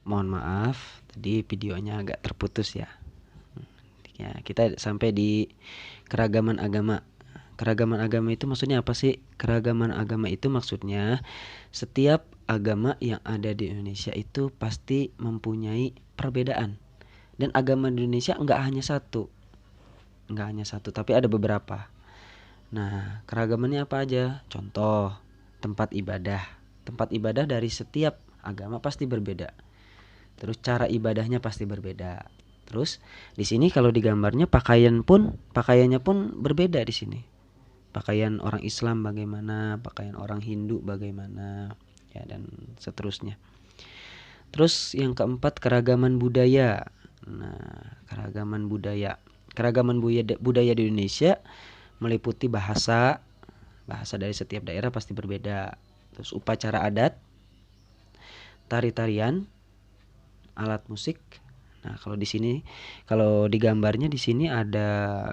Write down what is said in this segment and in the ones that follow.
mohon maaf tadi videonya agak terputus ya. Ya, kita sampai di keragaman agama. Keragaman agama itu maksudnya apa sih? Keragaman agama itu maksudnya setiap agama yang ada di Indonesia itu pasti mempunyai perbedaan. Dan agama di Indonesia enggak hanya satu, tapi ada beberapa. Nah, keragamannya apa aja? Contoh, tempat ibadah. Tempat ibadah dari setiap agama pasti berbeda. Terus cara ibadahnya pasti berbeda. Terus di sini kalau digambarnya pakaiannya pun berbeda di sini. Pakaian orang Islam bagaimana, pakaian orang Hindu bagaimana, ya dan seterusnya. Terus yang keempat keragaman budaya. Nah, keragaman budaya. Keragaman budaya di Indonesia meliputi bahasa dari setiap daerah pasti berbeda. Terus upacara adat, tari-tarian, alat musik. Nah, kalau digambarnya di sini ada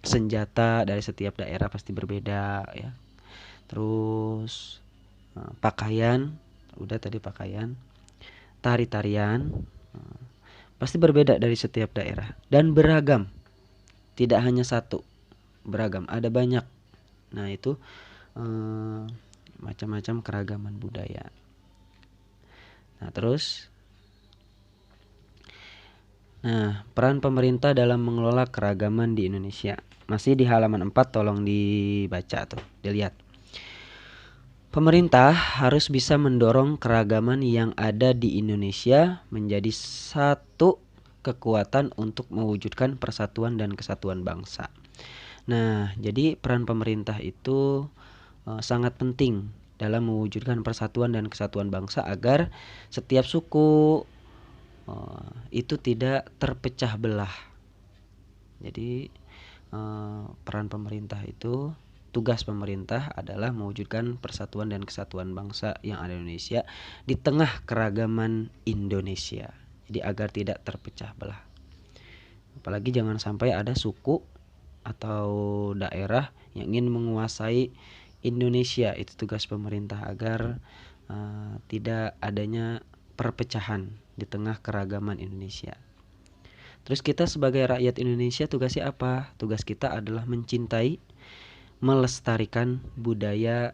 senjata dari setiap daerah pasti berbeda ya. Terus pakaian, udah tadi pakaian, tari-tarian pasti berbeda dari setiap daerah dan beragam. Tidak hanya satu, beragam, ada banyak. Nah, itu macam-macam keragaman budaya. Nah, terus peran pemerintah dalam mengelola keragaman di Indonesia. Masih di halaman 4, tolong dibaca tuh, dilihat. Pemerintah harus bisa mendorong keragaman yang ada di Indonesia menjadi satu kekuatan untuk mewujudkan persatuan dan kesatuan bangsa. Nah, jadi peran pemerintah itu sangat penting dalam mewujudkan persatuan dan kesatuan bangsa agar setiap suku itu tidak terpecah belah. Jadi peran pemerintah itu, tugas pemerintah adalah mewujudkan persatuan dan kesatuan bangsa yang ada di Indonesia di tengah keragaman Indonesia. Jadi agar tidak terpecah belah. Apalagi jangan sampai ada suku atau daerah yang ingin menguasai Indonesia. Itu tugas pemerintah agar tidak adanya perpecahan di tengah keragaman Indonesia. Terus kita sebagai rakyat Indonesia tugasnya apa? Tugas kita adalah mencintai, melestarikan budaya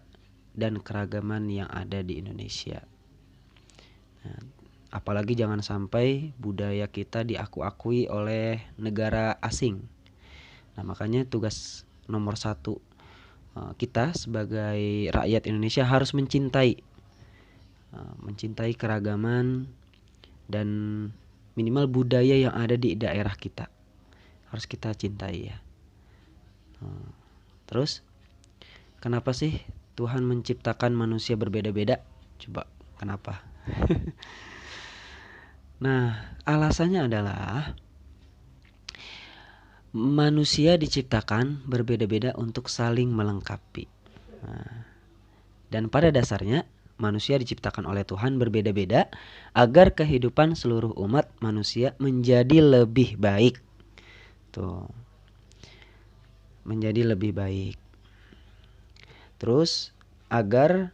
dan keragaman yang ada di Indonesia. Nah, apalagi jangan sampai budaya kita diakui oleh negara asing. Nah, makanya tugas nomor 1 kita sebagai rakyat Indonesia harus mencintai keragaman dan minimal budaya yang ada di daerah kita harus kita cintai ya. Terus kenapa sih Tuhan menciptakan manusia berbeda-beda? Coba kenapa? Nah, alasannya adalah manusia diciptakan berbeda-beda untuk saling melengkapi. Dan pada dasarnya manusia diciptakan oleh Tuhan berbeda-beda agar kehidupan seluruh umat manusia menjadi lebih baik. Tuh. Menjadi lebih baik. Terus agar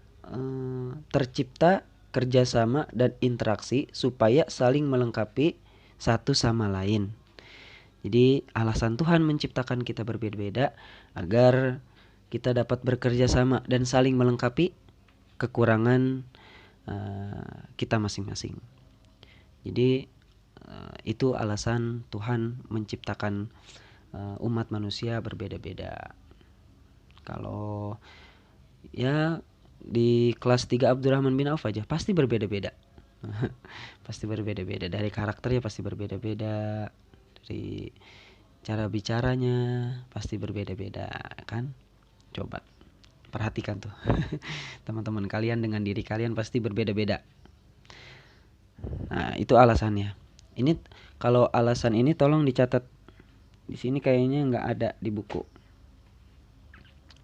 tercipta kerjasama dan interaksi supaya saling melengkapi satu sama lain. Jadi alasan Tuhan menciptakan kita berbeda-beda agar kita dapat bekerja sama dan saling melengkapi kekurangan kita masing-masing. Jadi itu alasan Tuhan menciptakan umat manusia berbeda-beda. Kalau ya di kelas 3 Abdurrahman bin Auf aja pasti berbeda-beda. Pasti berbeda-beda, dari karakternya pasti berbeda-beda, dari cara bicaranya pasti berbeda-beda kan. Coba perhatikan tuh. Teman-teman kalian dengan diri kalian pasti berbeda-beda. Nah, itu alasannya. Ini kalau alasan ini tolong dicatat. Di sini kayaknya nggak ada di buku.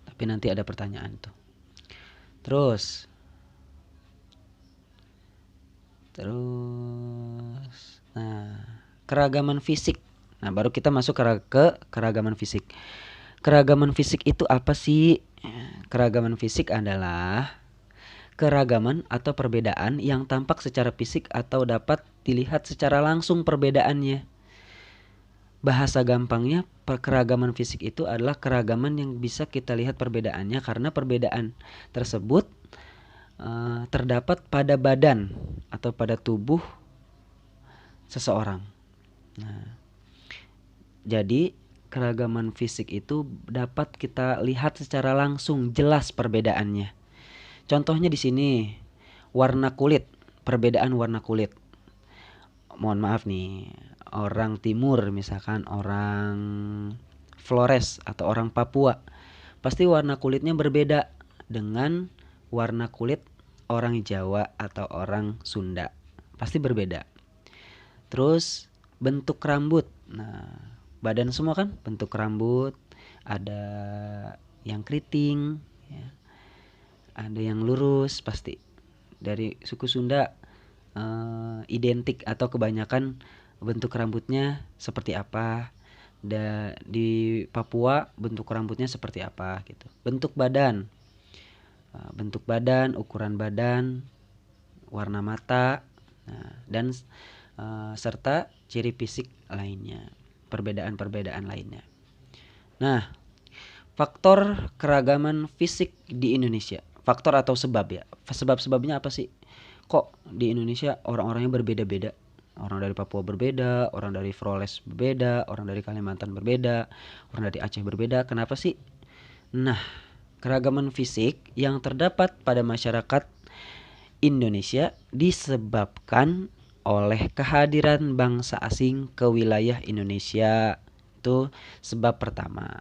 Tapi nanti ada pertanyaan tuh. Terus nah, keragaman fisik. Nah, baru kita masuk ke keragaman fisik. Keragaman fisik itu apa sih? Keragaman fisik adalah keragaman atau perbedaan yang tampak secara fisik atau dapat dilihat secara langsung perbedaannya. Bahasa gampangnya, keragaman fisik itu adalah keragaman yang bisa kita lihat perbedaannya karena perbedaan tersebut terdapat pada badan atau pada tubuh seseorang. Nah, jadi keragaman fisik itu dapat kita lihat secara langsung, jelas perbedaannya. Contohnya di sini, warna kulit, perbedaan warna kulit. Mohon maaf nih, orang timur misalkan orang Flores atau orang Papua, pasti warna kulitnya berbeda dengan warna kulit orang Jawa atau orang Sunda. Pasti berbeda. Terus bentuk rambut. Nah, badan semua kan bentuk rambut, ada yang keriting, ya, ada yang lurus pasti. Dari suku Sunda identik atau kebanyakan bentuk rambutnya seperti apa. Di Papua bentuk rambutnya seperti apa gitu. Bentuk badan, ukuran badan, warna mata, dan serta ciri fisik lainnya, perbedaan-perbedaan lainnya. Nah, faktor keragaman fisik di Indonesia, faktor atau sebab ya. Sebab-sebabnya apa sih? Kok di Indonesia orang-orangnya berbeda-beda? Orang dari Papua berbeda, orang dari Flores berbeda, orang dari Kalimantan berbeda, orang dari Aceh berbeda. Kenapa sih? Nah, keragaman fisik yang terdapat pada masyarakat Indonesia disebabkan oleh kehadiran bangsa asing ke wilayah Indonesia. Itu sebab pertama.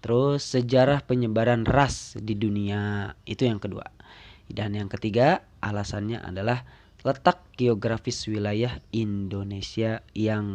Terus sejarah penyebaran ras di dunia, itu yang kedua. Dan yang ketiga, alasannya adalah letak geografis wilayah Indonesia yang